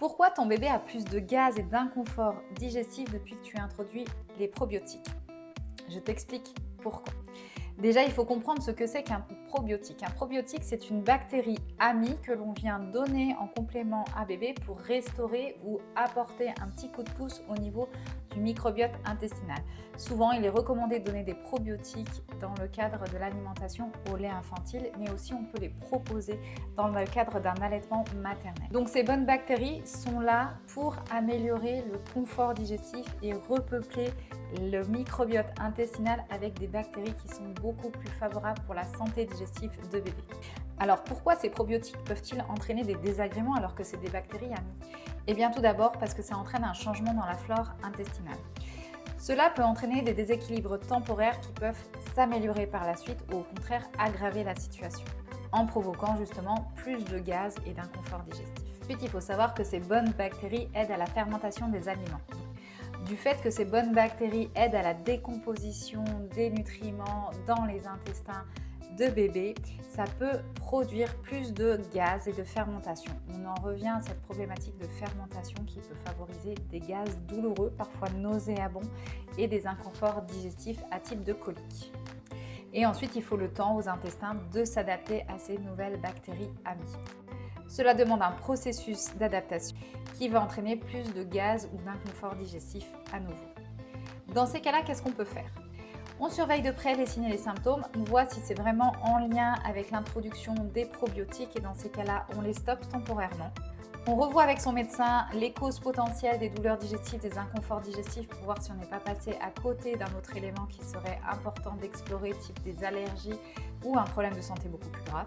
Pourquoi ton bébé a plus de gaz et d'inconfort digestif depuis que tu as introduit les probiotiques? Je t'explique pourquoi. Déjà, il faut comprendre ce que c'est qu'un probiotique. Un probiotique, c'est une bactérie amie que l'on vient donner en complément à bébé pour restaurer ou apporter un petit coup de pouce au niveau du microbiote intestinal. Souvent, il est recommandé de donner des probiotiques dans le cadre de l'alimentation au lait infantile, mais aussi on peut les proposer dans le cadre d'un allaitement maternel. Donc ces bonnes bactéries sont là pour améliorer le confort digestif et repeupler le microbiote intestinal avec des bactéries qui sont beaucoup plus favorables pour la santé digestive de bébé. Alors pourquoi ces probiotiques peuvent-ils entraîner des désagréments alors que c'est des bactéries amies? Eh bien tout d'abord parce que ça entraîne un changement dans la flore intestinale. Cela peut entraîner des déséquilibres temporaires qui peuvent s'améliorer par la suite ou au contraire aggraver la situation, en provoquant justement plus de gaz et d'inconfort digestif. Ensuite, il faut savoir que ces bonnes bactéries aident à la fermentation des aliments. Du fait que ces bonnes bactéries aident à la décomposition des nutriments dans les intestins de bébé, ça peut produire plus de gaz et de fermentation. On en revient à cette problématique de fermentation qui peut favoriser des gaz douloureux, parfois nauséabonds, et des inconforts digestifs à type de colique. Et ensuite, il faut le temps aux intestins de s'adapter à ces nouvelles bactéries amies. Cela demande un processus d'adaptation qui va entraîner plus de gaz ou d'inconfort digestif à nouveau. Dans ces cas-là, qu'est-ce qu'on peut faire? On surveille de près les signes et les symptômes, on voit si c'est vraiment en lien avec l'introduction des probiotiques et dans ces cas-là, on les stoppe temporairement. On revoit avec son médecin les causes potentielles des douleurs digestives, des inconforts digestifs pour voir si on n'est pas passé à côté d'un autre élément qui serait important d'explorer, type des allergies ou un problème de santé beaucoup plus grave.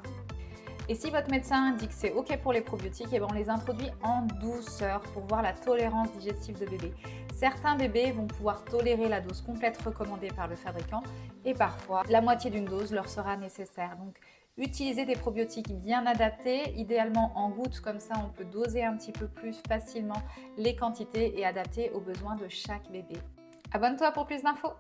Et si votre médecin dit que c'est OK pour les probiotiques, on les introduit en douceur pour voir la tolérance digestive de bébé. Certains bébés vont pouvoir tolérer la dose complète recommandée par le fabricant et parfois la moitié d'une dose leur sera nécessaire. Donc utilisez des probiotiques bien adaptés, idéalement en gouttes, comme ça on peut doser un petit peu plus facilement les quantités et adapter aux besoins de chaque bébé. Abonne-toi pour plus d'infos.